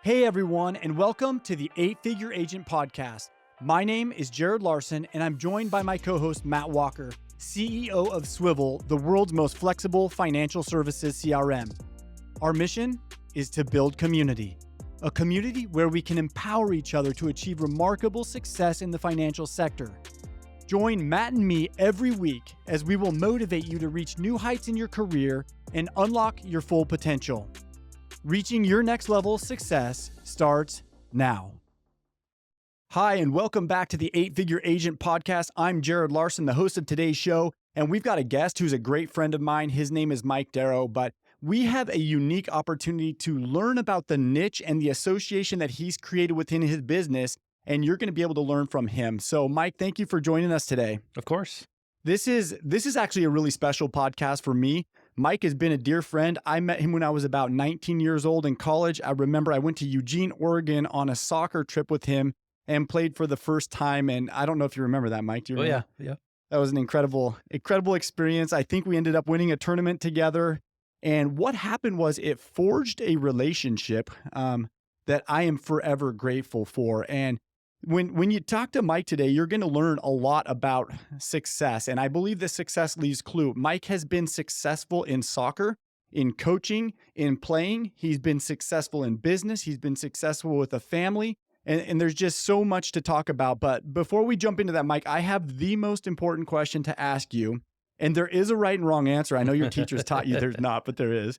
Hey everyone, and welcome to the 8-Figure Agent Podcast. My name is Jared Larsen, and I'm joined by my co-host Matt Walker, CEO of Swivel, the world's most flexible financial services CRM. Our mission is to build community, a community where we can empower each other to achieve remarkable success in the financial sector. Join Matt and me every week as we will motivate you to reach new heights in your career and unlock your full potential. Reaching your next level of success starts now. Hi, and welcome back to the 8-Figure Agent Podcast. I'm Jared Larsen, the host of today's show, and we've got a guest who's a great friend of mine. His name is Mike Darrow, but we have a unique opportunity to learn about the niche and the association that he's created within his business, and you're going to be able to learn from him. So, Mike, thank you for joining us today. Of course. This is actually a really special podcast for me. Mike has been a dear friend. I met him when I was about 19 years old in college. I remember I went to Eugene, Oregon on a soccer trip with him and played for the first time. And I don't know if you remember that, Mike. Do you remember? Oh, yeah. That was an incredible experience. I think we ended up winning a tournament together. And what happened was it forged a relationship that I am forever grateful for. And when you talk to Mike today, you're going to learn a lot about success. And I believe the success leaves clue. Mike has been successful in soccer, in coaching, in playing. He's been successful in business. He's been successful with a family. And there's just so much to talk about. But before we jump into that, Mike, I have the most important question to ask you. And there is a right and wrong answer. I know your teachers taught you there's not, but there is.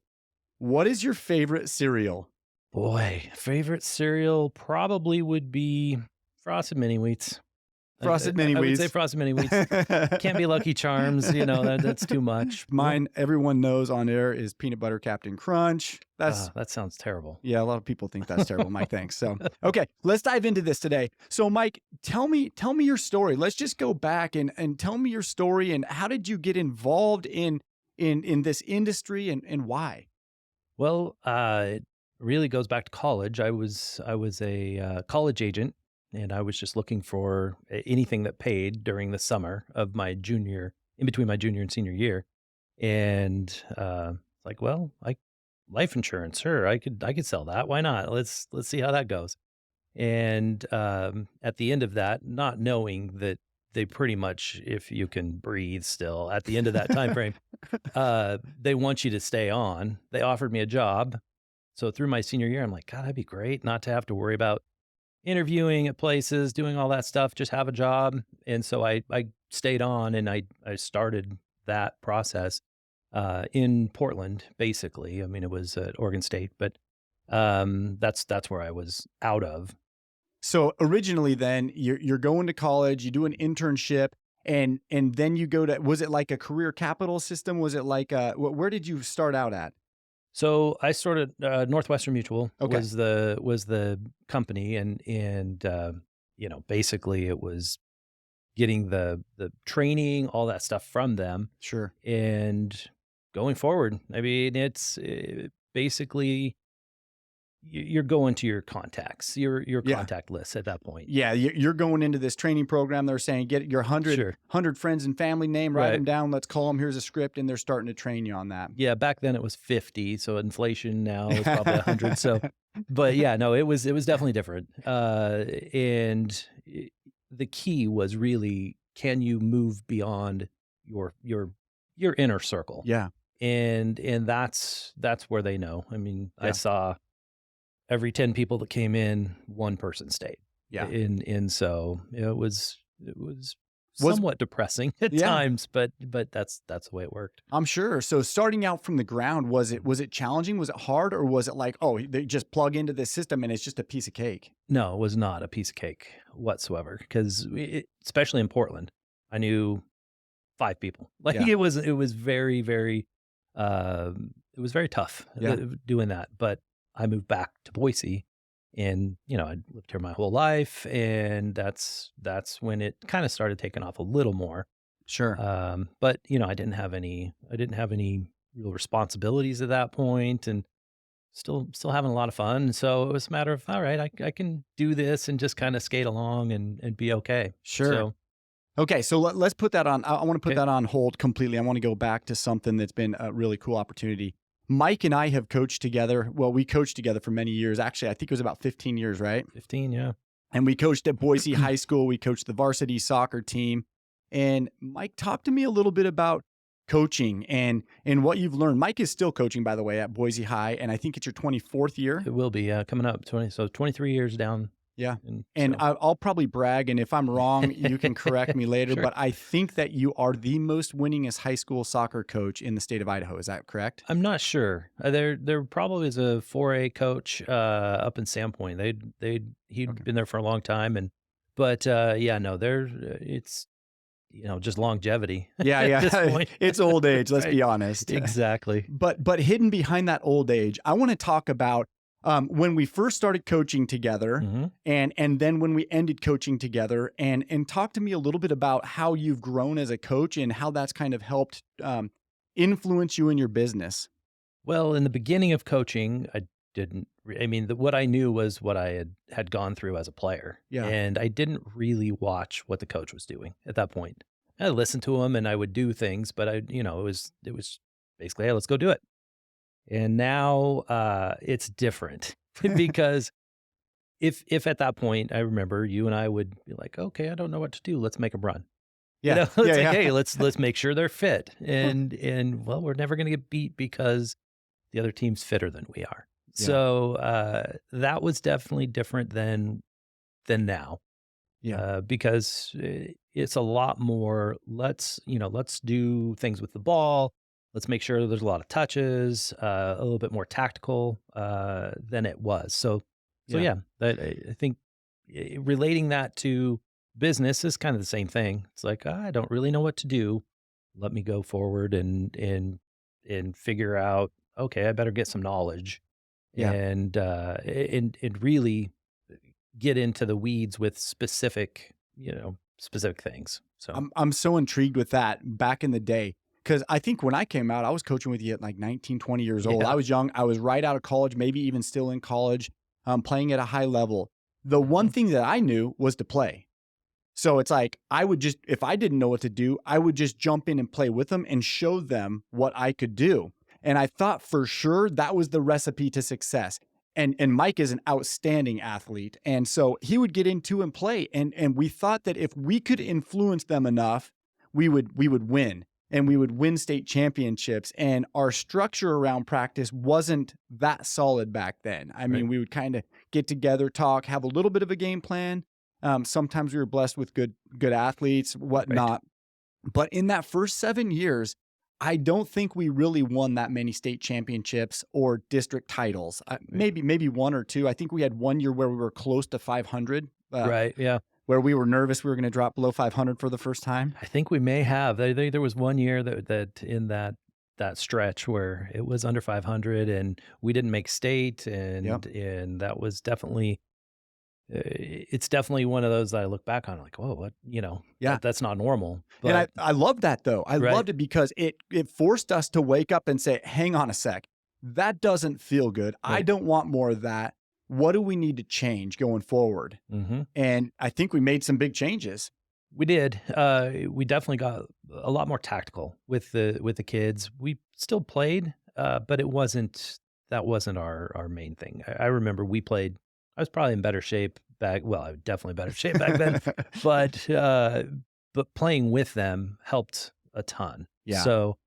What is your favorite cereal? Boy, favorite cereal probably would be Frosted Mini Wheats. Frosted Mini Wheats. I would say Frosted Mini Wheats. Can't be Lucky Charms. That's too much. Mine, everyone knows on air, is Peanut Butter Captain Crunch. That sounds terrible. Yeah, a lot of people think that's terrible, Mike. Thanks. So, okay, let's dive into this today. So, Mike, tell me your story. Let's just go back and tell me your story and how did you get involved in this industry and why? Well, it really goes back to college. I was a college agent. And I was just looking for anything that paid during the summer of my in between my junior and senior year. And life insurance, sure, I could sell that. Why not? Let's see how that goes. And at the end of that, not knowing that they pretty much, if you can breathe still, at the end of that time frame, they want you to stay on. They offered me a job. So through my senior year, I'm like, God, that'd be great not to have to worry about interviewing at places, doing all that stuff, just have a job. And so I stayed on and I started that process in Portland, basically. I mean, it was at Oregon State, but that's where I was out of. So originally then you're going to college, you do an internship, and then you go to, was it like a career capital system? Was it like, where did you start out at? So I started Northwestern Mutual Okay. was the company, and basically it was getting the training, all that stuff from them. Sure. And going forward, I mean, it's basically you're going to your contacts, your contact list at that point. Yeah, you're going into this training program. They're saying, get your 100 friends and family name, write them down, let's call them, here's a script, and they're starting to train you on that. Yeah, back then it was 50, so inflation now is probably 100. So, but yeah, no, it was definitely different. And the key was really, can you move beyond your inner circle? Yeah, and that's where they know. I mean, yeah. I saw every 10 people that came in, one person stayed. Yeah. And so it was somewhat depressing at times, but that's the way it worked. I'm sure. So starting out from the ground, was it challenging? Was it hard? Or was it like, oh, they just plug into this system and it's just a piece of cake? No, it was not a piece of cake whatsoever. Because especially in Portland, I knew 5 people. It was very, very, it was very tough doing that. But I moved back to Boise, and I'd lived here my whole life, and that's when it kind of started taking off a little more. Sure. But I didn't have any real responsibilities at that point, and still having a lot of fun. So it was a matter of, all right, I can do this and just kind of skate along and be okay. Sure. So, okay, so let's put that on. I want to put that on hold completely. I want to go back to something that's been a really cool opportunity. Mike and I have coached together. Well, we coached together for many years. Actually, I think it was about 15 years, right? 15, yeah. And we coached at Boise High School. We coached the varsity soccer team. And Mike, talk to me a little bit about coaching and what you've learned. Mike is still coaching, by the way, at Boise High, and I think it's your 24th year. It will be coming up 23 years down. Yeah. And I'll probably brag, and if I'm wrong, you can correct me later, Sure. but I think that you are the most winningest high school soccer coach in the state of Idaho. Is that correct? I'm not sure. There probably is a 4A coach up in Sandpoint. He'd been there for a long time, but it's just longevity. Yeah, at this point. It's old age, let's Right. be honest. Exactly. But hidden behind that old age, I want to talk about when we first started coaching together, Mhm. and then when we ended coaching together, and talk to me a little bit about how you've grown as a coach and how that's kind of helped influence you in your business. Well, in the beginning of coaching, what I knew was what I had gone through as a player. Yeah. And I didn't really watch what the coach was doing at that point. I listened to him and I would do things, but it was basically, hey, let's go do it. And now it's different because if at that point, I remember you and I would be like, okay, I don't know what to do. Let's make them run. Yeah. It's like, hey, let's make sure they're fit. And well, we're never going to get beat because the other team's fitter than we are. Yeah. So that was definitely different than now. Yeah. Because it's a lot more, let's do things with the ball. Let's make sure there's a lot of touches, a little bit more tactical than it was. So I think relating that to business is kind of the same thing. It's like, I don't really know what to do. Let me go forward and figure out, okay, I better get some knowledge and really get into the weeds with specific things. So I'm so intrigued with that back in the day. Because I think when I came out, I was coaching with you at like 19, 20 years old. Yeah. I was young. I was right out of college, maybe even still in college, playing at a high level. The one thing that I knew was to play. So it's like, if I didn't know what to do, I would just jump in and play with them and show them what I could do. And I thought for sure that was the recipe to success. And Mike is an outstanding athlete. And so he would get into and play. And we thought that if we could influence them enough, we would win. And we would win state championships. And our structure around practice wasn't that solid back then. I mean, we would kind of get together, talk, have a little bit of a game plan. Sometimes we were blessed with good athletes, whatnot. Right. But in that first 7 years, I don't think we really won that many state championships or district titles. Maybe one or two. I think we had 1 year where we were close to 500. Right. Yeah. Where we were nervous we were going to drop below 500 for the first time. I think we may have. There was 1 year that in that stretch where it was under 500 and we didn't make state, and that was definitely. It's definitely one of those that I look back on like, whoa, what, that's not normal. But, and I love that though. I loved it because it forced us to wake up and say, hang on a sec, that doesn't feel good. Right. I don't want more of that. What do we need to change going forward? Mm-hmm. And I think we made some big changes. We did. We definitely got a lot more tactical with the kids. We still played, but that wasn't our main thing. I remember I was probably in better shape back. Well, I was definitely better shape back then, but playing with them helped a ton. Yeah. So,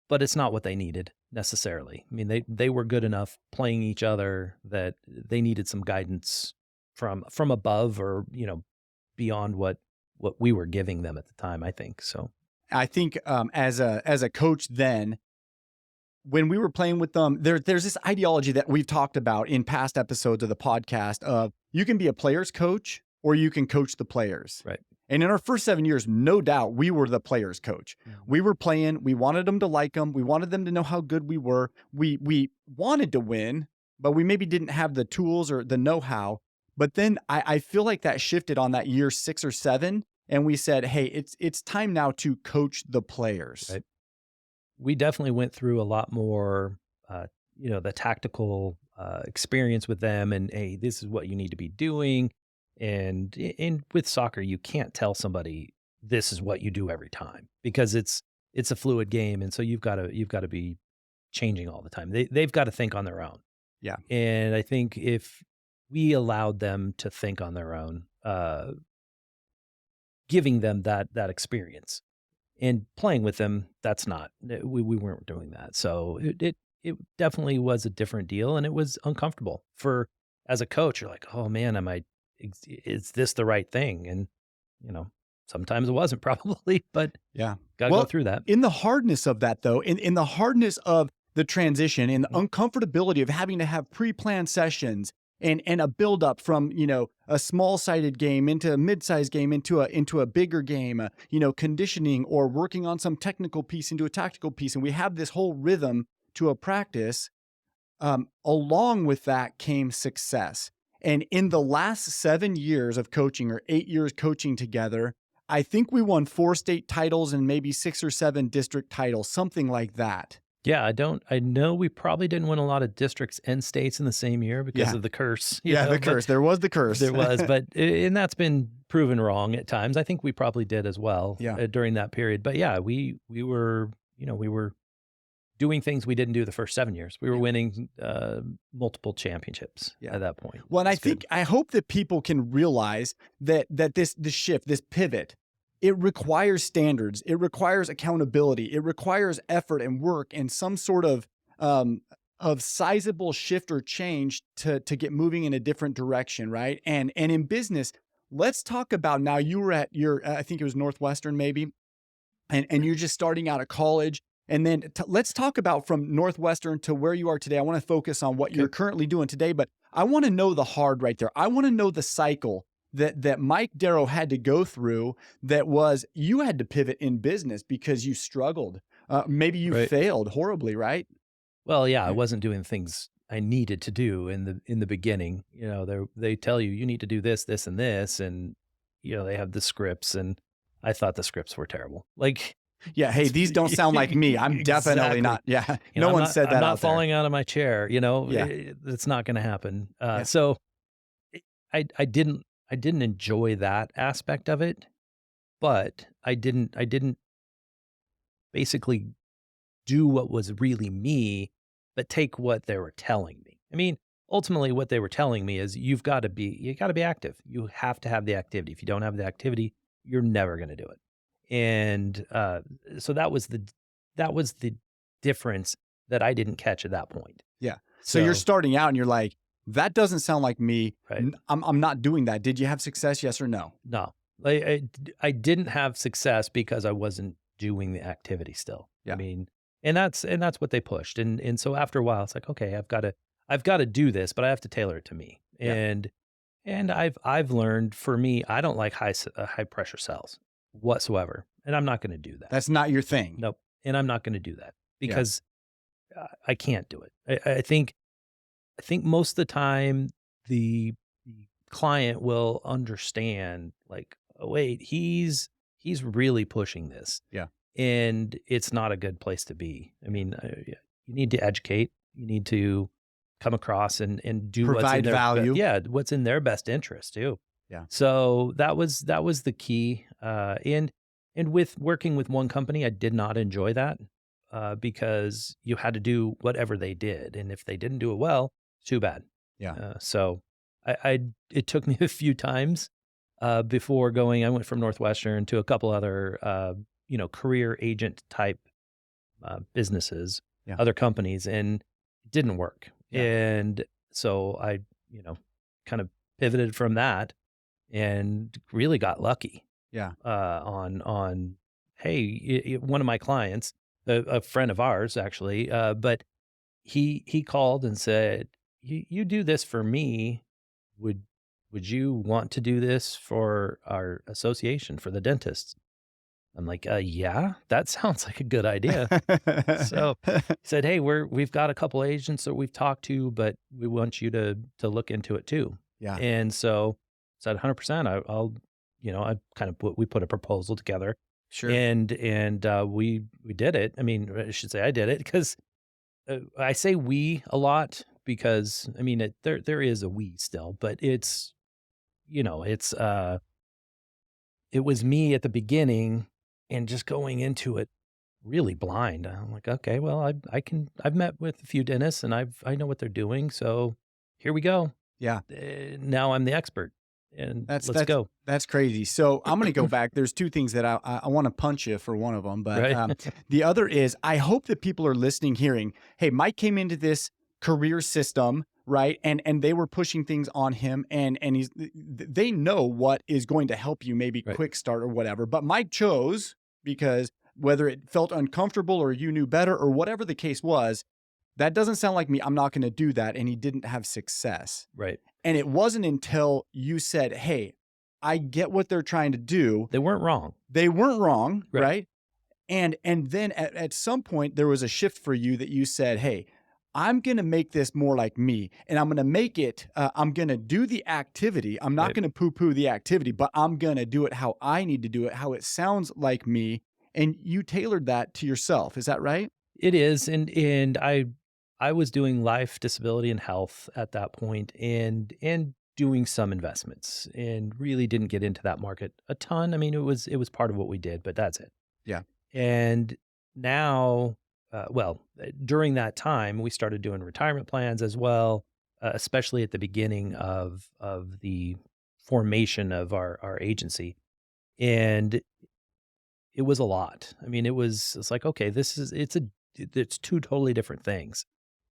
but it's not what they needed necessarily. I mean, they were good enough playing each other that they needed some guidance from above or, beyond what we were giving them at the time, I think. So I think as a coach then, when we were playing with them, there's this ideology that we've talked about in past episodes of the podcast of you can be a player's coach or you can coach the players. Right. And in our first 7 years, no doubt we were the player's coach. Mm-hmm. We were playing. We wanted them to like them. We wanted them to know how good we were. We wanted to win, but we maybe didn't have the tools or the know-how. But then I feel like that shifted on that year 6 or 7. And we said, hey, it's time now to coach the players. Right. We definitely went through a lot more, the tactical experience with them and, hey, this is what you need to be doing. And with soccer, you can't tell somebody this is what you do every time because it's a fluid game. And so you've got to be changing all the time. They've got to think on their own. Yeah. And I think if we allowed them to think on their own, giving them that experience and playing with them, that's not, we weren't doing that. So it definitely was a different deal, and it was uncomfortable as a coach. You're like, oh man, is this the right thing? And, sometimes it wasn't probably, but Yeah. got to go through that. In the hardness of that though, in the hardness of the transition and the uncomfortability of having to have pre-planned sessions and a buildup from, a small-sided game into a mid-sized game into a bigger game, conditioning or working on some technical piece into a tactical piece. And we have this whole rhythm to a practice. Along with that came success. And in the last 7 years of coaching, or 8 years coaching together, I think we won 4 state titles and maybe 6 or 7 district titles, something like that. Yeah, I know we probably didn't win a lot of districts and states in the same year because of the curse. The curse. There was the curse. There was, and that's been proven wrong at times. I think we probably did as well during that period. But yeah, we were, we were doing things we didn't do the first 7 years. We were winning multiple championships at that point. Well, and I hope that people can realize that this shift, this pivot, it requires standards. It requires accountability. It requires effort and work and some sort of sizable shift or change to get moving in a different direction, right? And in business, let's talk about now. You were at I think it was Northwestern maybe, and you're just starting out of college. And then let's talk about from Northwestern to where you are today. I want to focus on what you're currently doing today, but I want to know the hard right there. I want to know the cycle that Mike Darrow had to go through, that was you had to pivot in business because you struggled. Maybe you failed horribly, right? Well, yeah, I wasn't doing things I needed to do in the beginning. They tell you need to do this, this, and this, and they have the scripts, and I thought the scripts were terrible. Like, yeah, hey, these don't sound like me. I'm definitely not. Yeah, no one said that. I'm not falling out of my chair. It's not going to happen. So I didn't enjoy that aspect of it, but I didn't basically do what was really me, but take what they were telling me. I mean, ultimately what they were telling me is you got to be active. You have to have the activity. If you don't have the activity, you're never going to do it. And so that was the difference that I didn't catch at that point. Yeah. So you're starting out and you're like, that doesn't sound like me. Right. I'm not doing that. Did you have success? Yes or no? No. I didn't have success because I wasn't doing the activity still. Yeah. I mean, and that's what they pushed. And so after a while, it's like, okay, I've got to do this, but I have to tailor it to me. Yeah. And I've learned, for me, I don't like high pressure cells whatsoever. And I'm not going to do that. That's not your thing. Nope. And I'm not going to do that because I can't do it. I think most of the time the client will understand, like, oh, wait, he's really pushing this. Yeah. And it's not a good place to be. I mean, you need to educate, you need to come across and do provide value. What's in their best interest too. Yeah. So that was the key. And with working with one company, I did not enjoy that because you had to do whatever they did, and if they didn't do it well, too bad. Yeah. So it took me a few times before going. I went from Northwestern to a couple other career agent type businesses, other companies, and it didn't work. Yeah. And so I kind of pivoted from that and really got lucky. Yeah. On hey, one of my clients, a friend of ours actually, but he called and said, you do this for me. Would you want to do this for our association, for the dentists? I'm like, yeah, that sounds like a good idea. So he said, hey, we've got a couple agents that we've talked to, but we want you to look into it too. Yeah. And so I said 100%. I'll we put a proposal together. Sure. And we did it. I mean, I should say I did it because I say we a lot because I mean, there is a we still, but it's, it was me at the beginning and just going into it really blind. I'm like, okay, well, I've met with a few dentists and I know what they're doing. So here we go. Yeah. Now I'm the expert and That's let's that's go. that's crazy. So I'm gonna go back. There's two things that I want to punch you for one of them, but Right. the other is I hope that people are listening, hearing. Hey, Mike came into this career system, right? And they were pushing things on him, and they know what is going to help you, maybe Right. quick start or whatever. But Mike chose because whether it felt uncomfortable or you knew better or whatever the case was, that doesn't sound like me. I'm not going to do that, and he didn't have success. Right. And it wasn't until you said, "Hey, I get what they're trying to do." They weren't wrong. They weren't wrong, Right. right? And then at some point there was a shift for you that you said, "Hey, I'm going to make this more like me, and I'm going to make it. I'm going to do the activity. I'm not Right. going to poo-poo the activity, but I'm going to do it how I need to do it, how it sounds like me." And you tailored that to yourself. Is that right? It is. And I was doing life, disability, and health at that point and doing some investments and really didn't get into that market a ton. I mean, it was part of what we did, but that's it. Yeah. And now, during that time, we started doing retirement plans as well, especially at the beginning of the formation of our agency, and it was a lot. I mean, it's like, okay, it's two totally different things,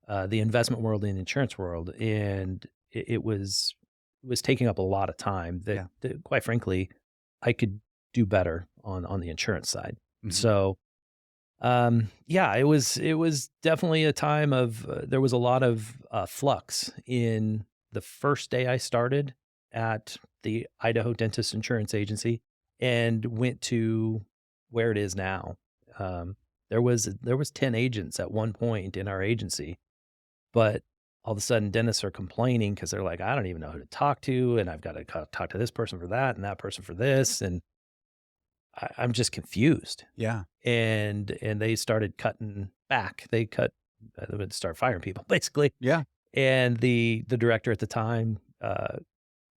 the investment world and the insurance world, and it was taking up a lot of time that, Yeah. that quite frankly, I could do better on the insurance side. Mhm. So, yeah, it was definitely a time of there was a lot of flux in the first day I started at the Idaho Dentist Insurance Agency and went to where it is now. Um, there was 10 agents at one point in our agency, but all of a sudden dentists are complaining because they're like, I don't even know who to talk to, and I've got to talk to this person for that and that person for this, and I'm just confused. Yeah. And they started cutting back. They would start firing people basically. Yeah. And the director at the time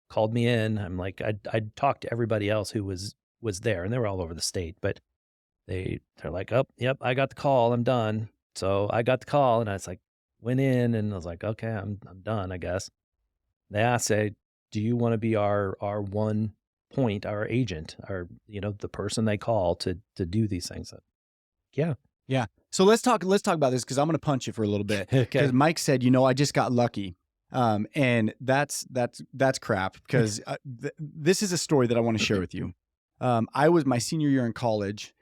called me in. I'm like, I'd talked to everybody else who was there, and they were all over the state, but they're like, oh, yep, I got the call. I'm done. So I got the call, and I was like, went in, and I was like, okay, I'm done, I guess. They asked, say, do you want to be our one point, our agent, the person they call to do these things? Yeah. Yeah. So let's talk about this because I'm going to punch you for a little bit. Okay. Because Mike said, I just got lucky. And that's crap because this is a story that I want to share with you. I was my senior year in college,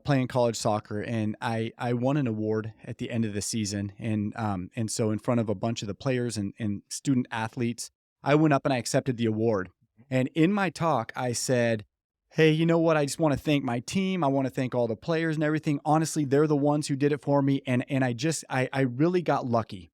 playing college soccer, and I won an award at the end of the season. And so in front of a bunch of the players and student athletes, I went up and I accepted the award. And in my talk, I said, hey, you know what? I just want to thank my team. I want to thank all the players and everything. Honestly, they're the ones who did it for me. And I really got lucky.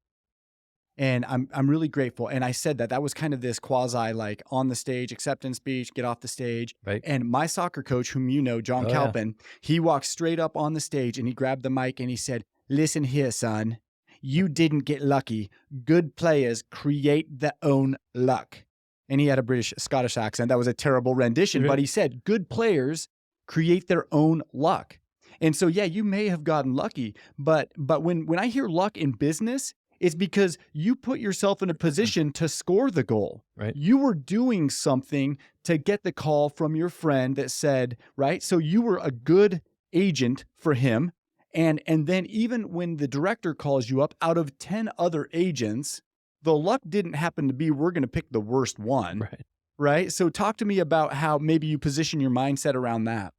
And I'm really grateful. And I said that was kind of this quasi like on the stage acceptance speech, get off the stage. Right. And my soccer coach, whom you know, John Oh, yeah. Calpin, he walked straight up on the stage and he grabbed the mic and he said, listen here, son, you didn't get lucky. Good players create their own luck. And he had a Scottish accent. That was a terrible rendition, but he said, good players create their own luck. And so, yeah, you may have gotten lucky, but when I hear luck in business, it's because you put yourself in a position to score the goal. Right. You were doing something to get the call from your friend that said, right? So you were a good agent for him. And then even when the director calls you up out of 10 other agents, the luck didn't happen to be, we're going to pick the worst one. Right. Right. So talk to me about how maybe you position your mindset around that.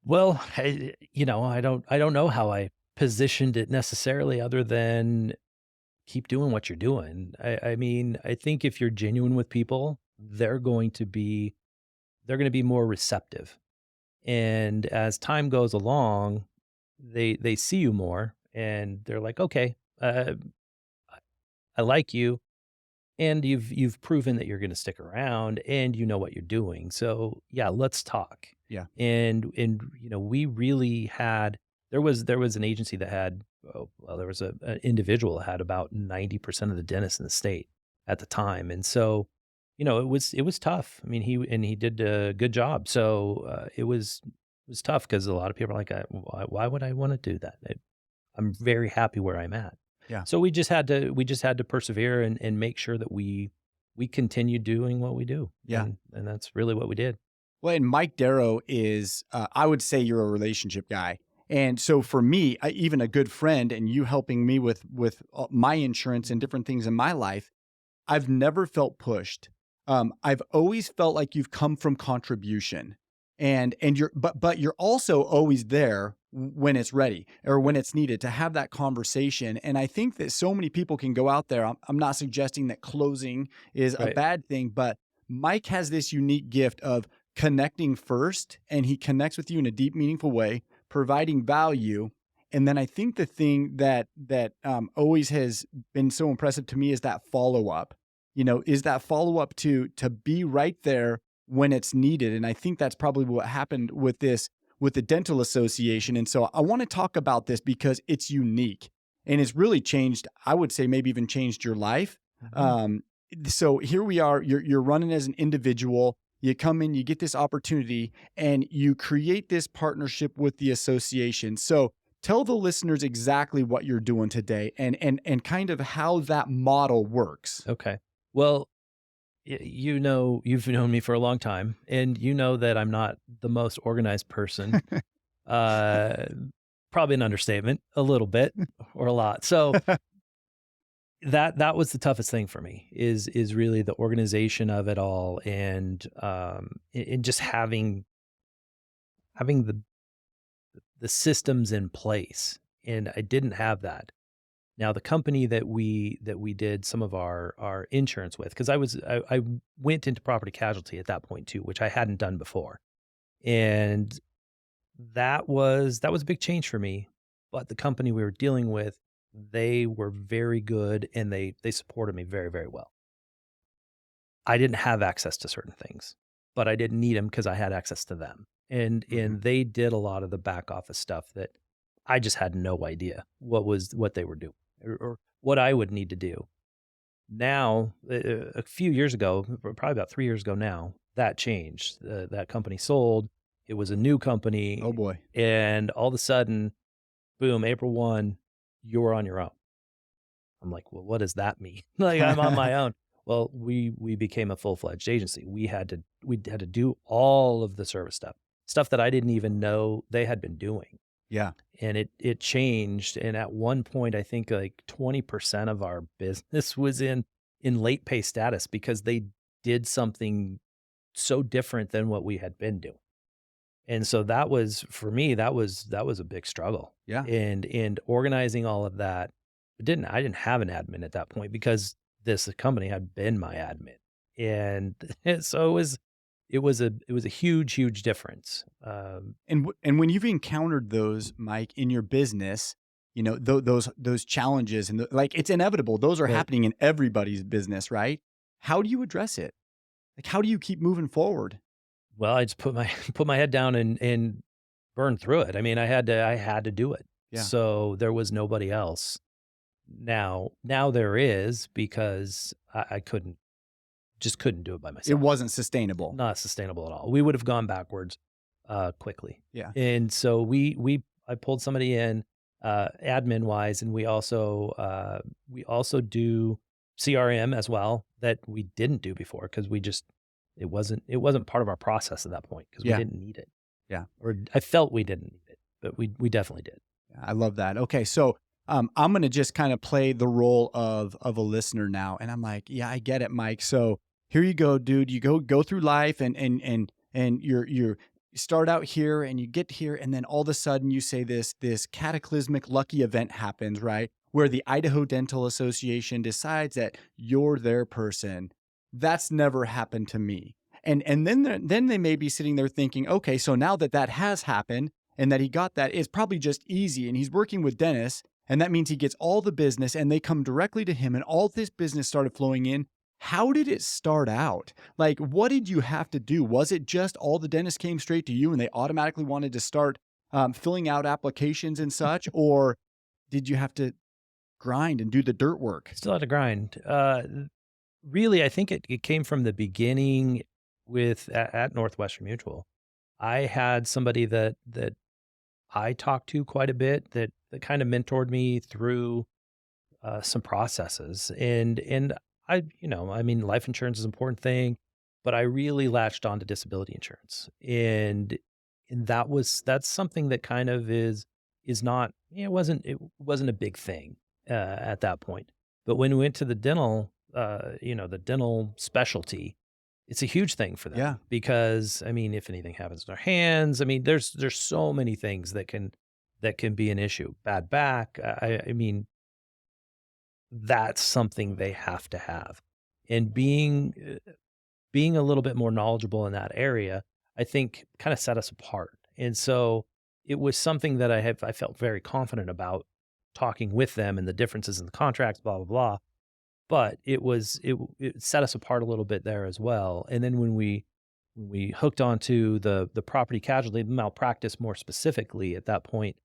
Well, I don't know how I positioned it necessarily other than keep doing what you're doing. I mean, I think if you're genuine with people, they're going to be more receptive. And as time goes along, they see you more and they're like, okay, I like you, and you've proven that you're going to stick around and you know what you're doing. So yeah, let's talk. Yeah. And we really had there was an agency that had there was an individual that had about 90% of the dentists in the state at the time, and so it was tough. I mean, he did a good job. So it was was tough because a lot of people are like, why would I want to do that? I'm very happy where I'm at. Yeah. So we just had to persevere and make sure that we continue doing what we do. Yeah. And that's really what we did. Well, and Mike Darrow is, I would say you're a relationship guy. And so for me, even a good friend and you helping me with my insurance and different things in my life, I've never felt pushed. I've always felt like you've come from contribution, and but you're also always there when it's ready or when it's needed to have that conversation. And I think that so many people can go out there. I'm not suggesting that closing is a Right. bad thing, but Mike has this unique gift of connecting first, and he connects with you in a deep, meaningful way, providing value. And then I think the thing that always has been so impressive to me is that follow up. Is that follow up to be right there when it's needed. And I think that's probably what happened with the dental association. And so I want to talk about this because it's unique and it's really changed. I would say maybe even changed your life. So here we are. You're running as an individual. You come in, you get this opportunity, and you create this partnership with the association. So tell the listeners exactly what you're doing today and kind of how that model works. Okay. Well, you've known me for a long time, and you know that I'm not the most organized person. Probably an understatement, a little bit or a lot. So that was the toughest thing for me is really the organization of it all, and just having the systems in place, and I didn't have that. Now, the company that we did some of our insurance with, because I went into property casualty at that point too, which I hadn't done before, and that was a big change for me. But the company we were dealing with, they were very good, and they supported me very, very well. I didn't have access to certain things, but I didn't need them because I had access to them, and they did a lot of the back office stuff that I just had no idea what they were doing or what I would need to do. Now, a few years ago, probably about 3 years ago now, that changed. That company sold. It was a new company. Oh boy. And all of a sudden, boom, April 1, you're on your own. I'm like, well, what does that mean? Like, I'm on my own. Well, we became a full-fledged agency. We had to do all of the service stuff that I didn't even know they had been doing. Yeah. And it changed. And at one point, I think like 20% of our business was in late pay status because they did something so different than what we had been doing. And so that was, for me, that was a big struggle. Yeah. And organizing all of that. I didn't have an admin at that point because this company had been my admin. And so it was a huge difference. And when you've encountered those, Mike, in your business, those challenges and like it's inevitable. Those are Right. happening in everybody's business, right? How do you address it? Like, how do you keep moving forward? Well, I just put my head down and burn through it. I mean, I had to do it. Yeah. So there was nobody else. Now there is, because I couldn't do it by myself. It wasn't sustainable. Not sustainable at all. We would have gone backwards quickly. Yeah. And so I pulled somebody in admin wise, and we also do CRM as well that we didn't do before because it wasn't part of our process at that point because Yeah. we didn't need it. Yeah. Or I felt we didn't need it, but we definitely did. I love that. Okay. So I'm going to just kind of play the role of a listener now. And I'm like, yeah, I get it, Mike. So here you go, dude. You go through life and you start out here and you get here. And then all of a sudden you say this cataclysmic lucky event happens, right? Where the Idaho Dental Association decides that you're their person. That's never happened to me. And then they may be sitting there thinking, okay, so now that has happened and that he got that, it's probably just easy. And he's working with Dennis. And that means he gets all the business and they come directly to him and all this business started flowing in. How did it start out? Like, what did you have to do? Was it just all the dentists came straight to you and they automatically wanted to start filling out applications and such? Or did you have to grind and do the dirt work? Still had to grind. Really, I think it came from the beginning at Northwestern Mutual. I had somebody that I talked to quite a bit that kind of mentored me through some processes. And I, I mean, life insurance is an important thing, but I really latched on to disability insurance. And that's something that kind of is not, it wasn't a big thing at that point. But when we went to the dental, the dental specialty, it's a huge thing for Yeah. them because I mean, if anything happens to their hands, I mean, there's so many things that can be an issue. Bad back. I mean, that's something they have to have. And being a little bit more knowledgeable in that area, I think kind of set us apart. And so it was something that I felt very confident about talking with them and the differences in the contracts, blah, blah, blah. But it set us apart a little bit there as well. And then when we hooked onto the property casualty malpractice more specifically at that point,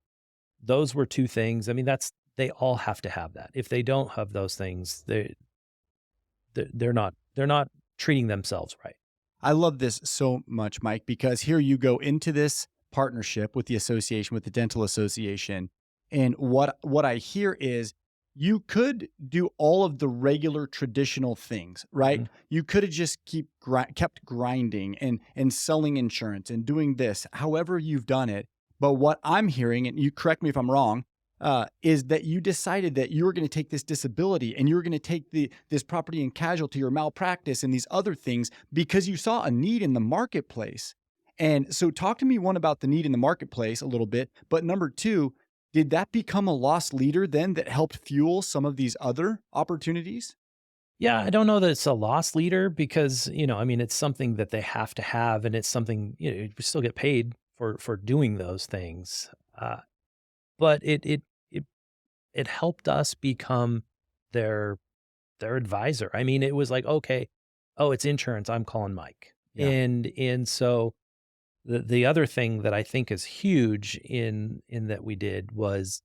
those were two things. I mean, they all have to have that. If they don't have those things, they're not treating themselves right. I love this so much, Mike, because here you go into this partnership with the association, with the dental association. And what I hear is you could do all of the regular traditional things, right? Mhm. You could have just kept grinding and selling insurance and doing this, however you've done it. But what I'm hearing, and you correct me if I'm wrong, is that you decided that you were going to take this disability and you were going to take this property and casualty or malpractice and these other things because you saw a need in the marketplace. And so talk to me, one, about the need in the marketplace a little bit, but number two, did that become a loss leader then that helped fuel some of these other opportunities? Yeah, I don't know that it's a loss leader because, I mean, it's something that they have to have, and it's something, we still get paid for doing those things. But it helped us become their advisor. I mean, it was like, okay, oh, it's insurance. I'm calling Mike. Yeah. And so the other thing that I think is huge in that we did was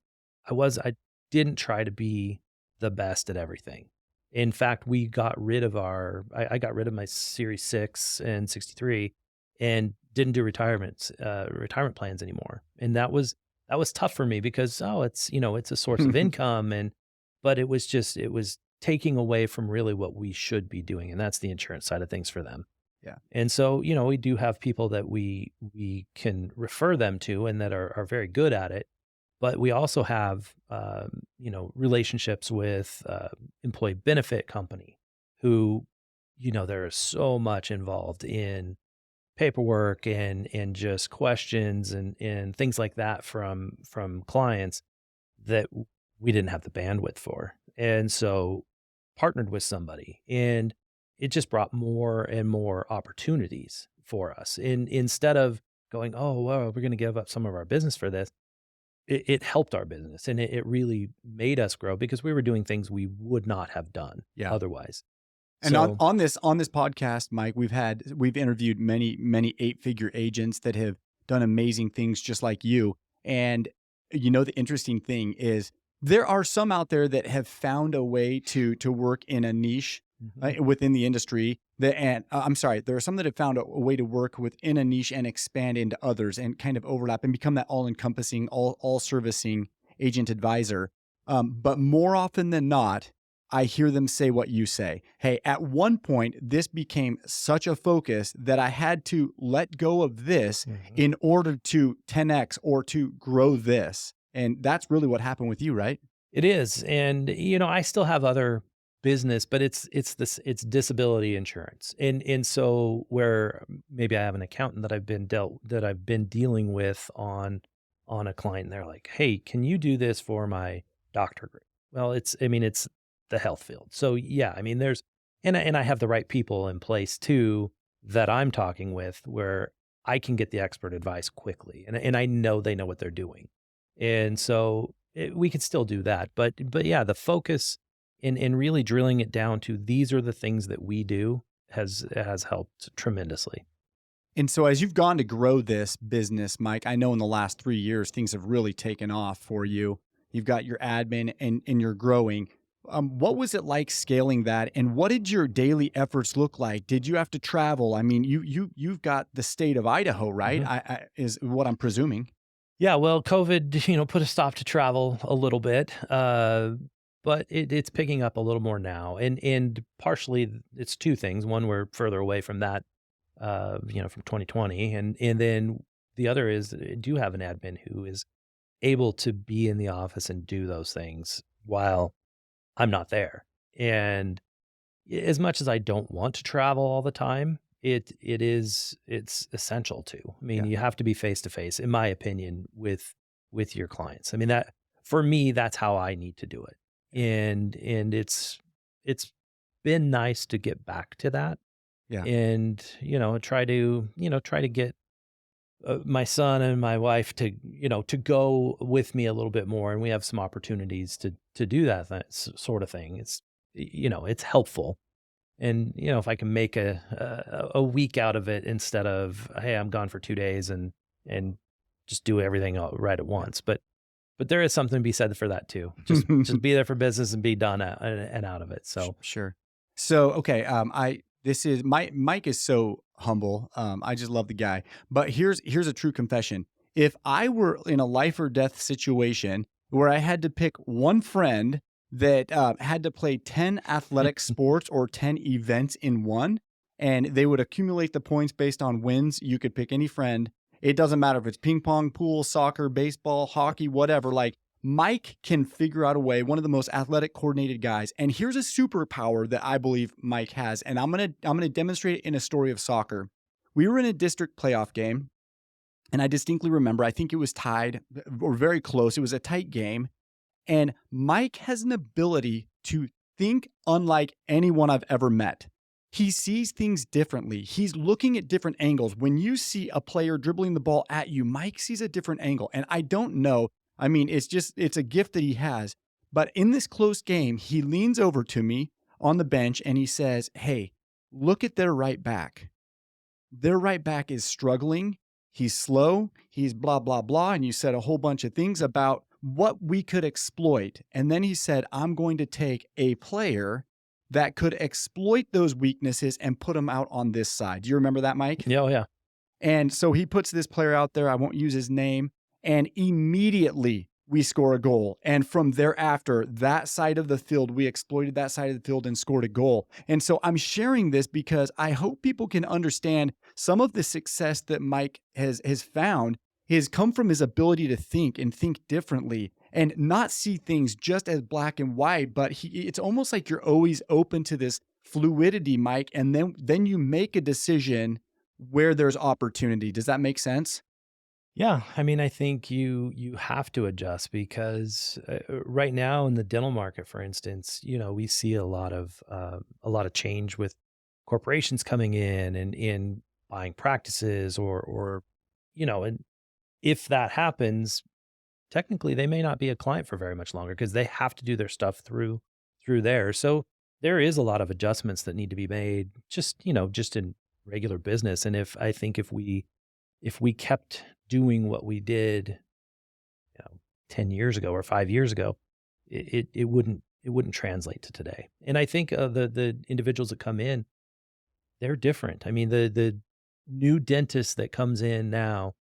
I didn't try to be the best at everything. In fact, we got rid of I got rid of my Series 6 and 63 and didn't do retirement plans anymore. And that was tough for me because, it's a source of income, but it was taking away from really what we should be doing. And that's the insurance side of things for them. Yeah. And so, we do have people that we can refer them to and that are very good at it. But we also have, relationships with employee benefit company who, there is so much involved in paperwork and just questions and things like that from clients that we didn't have the bandwidth for. And so partnered with somebody, and it just brought more and more opportunities for us. Instead of going, oh, well, we're going to give up some of our business for this, it helped our business, and it really made us grow because we were doing things we would not have done Yeah. otherwise. And on, So on this on this podcast, Mike, we've interviewed many 8-figure agents that have done amazing things just like you. And the interesting thing is there are some out there that have found a way to work in a niche within the industry. I'm sorry, there are some that have found a way to work within a niche and expand into others and kind of overlap and become that all-encompassing, all servicing agent advisor. But more often than not, I hear them say what you say. Hey, at one point, this became such a focus that I had to let go of this in order to 10x or to grow this. And that's really what happened with you, right? it is. And, I still have other business, but it's disability insurance. And so where maybe I have an accountant that I've been dealing with on a client, and they're like, hey, can you do this for my doctor group? Well, it's the health field. So yeah, I mean, and I have the right people in place too that I'm talking with where I can get the expert advice quickly, and I know they know what they're doing, and so we could still do that. But yeah, the focus in really drilling it down to these are the things that we do has helped tremendously. And so as you've gone to grow this business, Mike, I know in the last 3 years, things have really taken off for you. You've got your admin and you're growing. What was it like scaling that, and what did your daily efforts look like? Did you have to travel? I mean, you've got the state of Idaho, right? Mhm. I is what I'm presuming. Yeah, well, COVID, put a stop to travel a little bit, but it's picking up a little more now, and partially it's two things. One, we're further away from that, from 2020, and then the other is I do have an admin who is able to be in the office and do those things while I'm not there. And as much as I don't want to travel all the time, it's essential to. I mean, Yeah. you have to be face to face, in my opinion, with your clients. I mean, that for me, that's how I need to do it. And it's been nice to get back to that Yeah. and try to get my son and my wife to go with me a little bit more, and we have some opportunities to do that sort of thing. It's helpful, and if I can make a week out of it instead of, hey, I'm gone for 2 days and just do everything all right at once. But there is something to be said for that too. Just be there for business and be done and out of it. So Sure. So, okay, I this is Mike is so humble. I just love the guy. But here's a true confession. If I were in a life or death situation where I had to pick one friend that had to play 10 athletic sports or 10 events in one, and they would accumulate the points based on wins, you could pick any friend. It doesn't matter if it's ping pong, pool, soccer, baseball, hockey, whatever. Like, Mike can figure out a way, one of the most athletic coordinated guys. And here's a superpower that I believe Mike has. And I'm gonna demonstrate it in a story of soccer. We were in a district playoff game, and I distinctly remember, I think it was tied or very close. It was a tight game. And Mike has an ability to think unlike anyone I've ever met. He sees things differently. He's looking at different angles. When you see a player dribbling the ball at you, Mike sees a different angle. And I don't know. I mean, it's a gift that he has. But in this close game, he leans over to me on the bench and he says, "Hey, look at their right back. Their right back is struggling. He's slow. He's blah, blah, blah." And you said a whole bunch of things about what we could exploit. And then he said, "I'm going to take a player that could exploit those weaknesses and put them out on this side." Do you remember that, Mike? yeah, oh, yeah. And so he puts this player out there. I won't use his name. And immediately we score a goal. And from thereafter, that side of the field, we exploited that side of the field and scored a goal. And so I'm sharing this because I hope people can understand some of the success that Mike has found has come from his ability to think and think differently and not see things just as black and white, but it's almost like you're always open to this fluidity, Mike. And then you make a decision where there's opportunity. Does that make sense? Yeah, I mean, I think you have to adjust because right now in the dental market, for instance, we see a lot of change with corporations coming in and in buying practices and if that happens, technically they may not be a client for very much longer because they have to do their stuff through there. So there is a lot of adjustments that need to be made just in regular business. And if we kept doing what we did, 10 years ago or 5 years ago, it wouldn't translate to today. And I think the individuals that come in, they're different. I mean, the new dentist that comes in now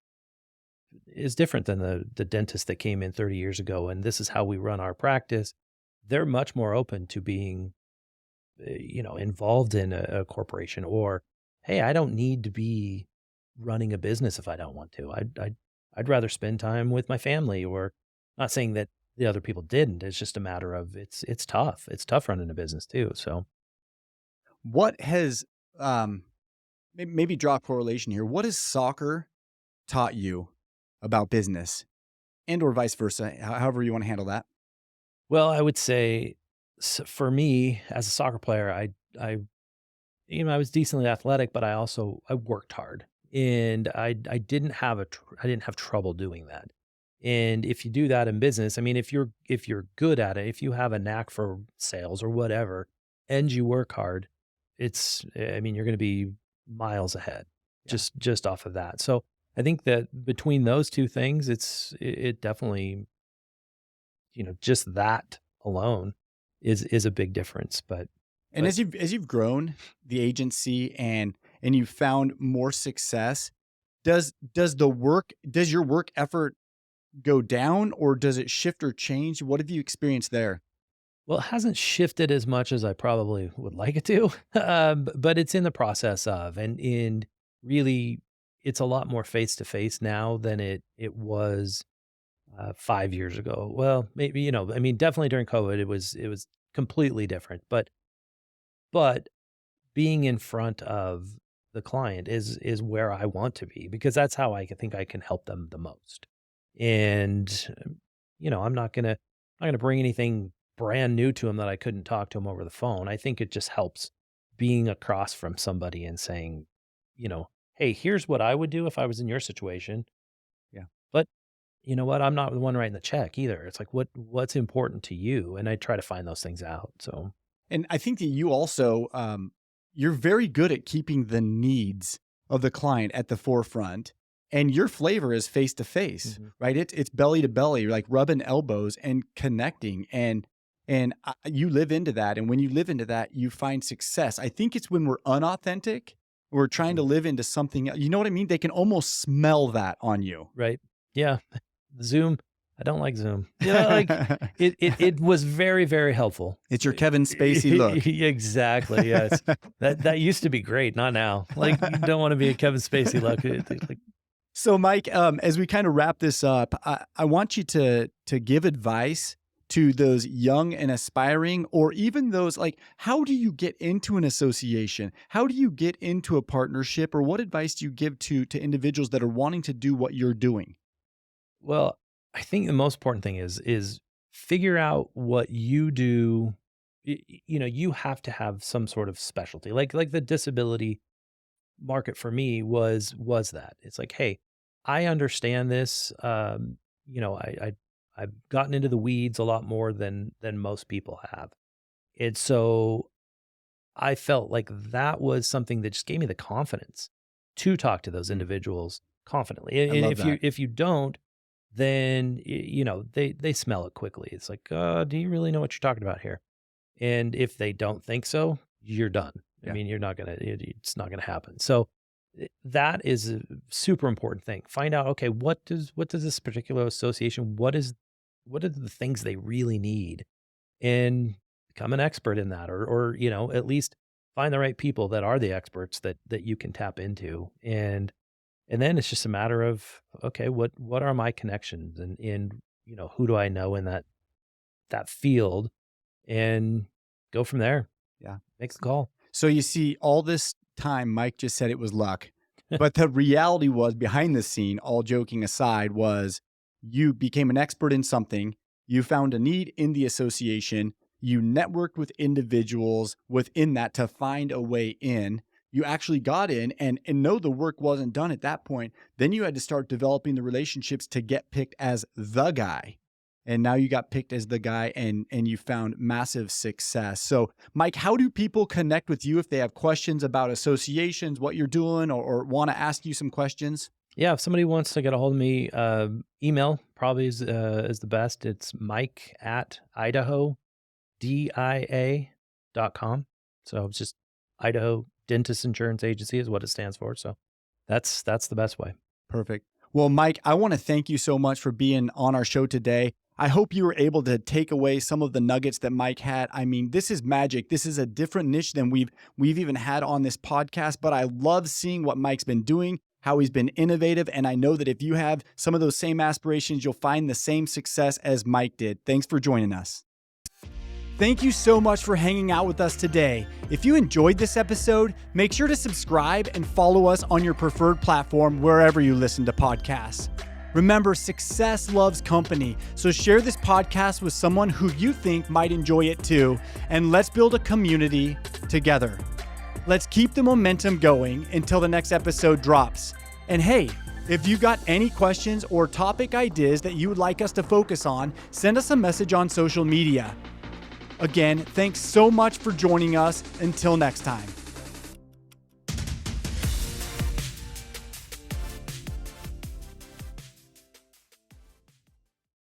is different than the dentist that came in 30 years ago. And this is how we run our practice. They're much more open to being, involved in a corporation or, hey, I don't need to be running a business if I don't want to. I'd rather spend time with my family. Or not saying that the other people didn't. It's just a matter of it's tough. It's tough running a business too. So What has maybe draw a correlation here? What has soccer taught you about business, and or vice versa, however you want to handle that? well, I would say for me as a soccer player, I I was decently athletic, but I worked hard, and I didn't have I didn't have trouble doing that. And if you do that in business, I mean, if you're good at it, if you have a knack for sales or whatever, and you work hard, I mean, you're going to be miles ahead Yeah. just off of that. So I think that between those two things, it definitely, just that alone. is a big difference. And as you've grown the agency and you've found more success, does your work effort go down, or does it shift or change? What have you experienced there? Well, it hasn't shifted as much as I probably would like it to, but it's in the process of, and really, it's a lot more face to face now than it was 5 years ago. Well, maybe, I mean, definitely during COVID, it was completely different. But being in front of the client is where I want to be, because that's how I think I can help them the most. And I'm not gonna bring anything brand new to them that I couldn't talk to them over the phone. I think it just helps being across from somebody and saying, hey, here's what I would do if I was in your situation. Yeah. But you know what? I'm not the one writing the check either. It's like, what's important to you? And I try to find those things out. So, and I think that you also, you're very good at keeping the needs of the client at the forefront, and your flavor is face to face, right? It's belly to belly, like rubbing elbows and connecting, and you live into that. And when you live into that, you find success. I think it's when we're unauthentic, we're trying to live into something. You know what I mean? They can almost smell that on you, right? Yeah. Zoom. I don't like Zoom. Like it was very, very helpful. It's your Kevin Spacey look. Exactly. Yes. That used to be great. Not now. Like, you don't want to be a Kevin Spacey look. So Mike, as we kind of wrap this up, I want you to give advice to those young and aspiring, or even those, like, how do you get into an association? How do you get into a partnership? Or what advice do you give to individuals that are wanting to do what you're doing? Well, I think the most important thing is figure out what you do. You have to have some sort of specialty. Like the disability market for me was that. It's like, hey, I understand this. I've gotten into the weeds a lot more than most people have. And so I felt like that was something that just gave me the confidence to talk to those individuals confidently. And if you don't, then they smell it quickly. It's like, do you really know what you're talking about here? And if they don't think so, you're done. Yeah. I mean, it's not gonna happen. So that is a super important thing. Find out, okay, what does this particular association, what are the things they really need, and become an expert in that, or at least find the right people that are the experts that you can tap into. And then it's just a matter of, okay, what are my connections, and who do I know in that field, and go from there. Yeah. Make the call. So you see, all this time, Mike just said it was luck, but the reality was, behind the scene, all joking aside, was you became an expert in something. You found a need in the association. You networked with individuals within that to find a way in. You actually got in and know the work wasn't done at that point. Then you had to start developing the relationships to get picked as the guy. And now you got picked as the guy, and you found massive success. So Mike, how do people connect with you if they have questions about associations, what you're doing, or want to ask you some questions? Yeah, if somebody wants to get a hold of me, email probably is the best. It's mike@idahodia.com. So it's just Idaho Dentist Insurance Agency is what it stands for. So that's the best way. Perfect. Well, Mike, I want to thank you so much for being on our show today. I hope you were able to take away some of the nuggets that Mike had. I mean, this is magic. This is a different niche than we've even had on this podcast, but I love seeing what Mike's been doing, how he's been innovative, and I know that if you have some of those same aspirations, you'll find the same success as Mike did. Thanks for joining us. Thank you so much for hanging out with us today. If you enjoyed this episode, make sure to subscribe and follow us on your preferred platform wherever you listen to podcasts. Remember, success loves company, so share this podcast with someone who you think might enjoy it too, and let's build a community together. Let's keep the momentum going until the next episode drops. And hey, if you've got any questions or topic ideas that you would like us to focus on, send us a message on social media. Again, thanks so much for joining us. Until next time.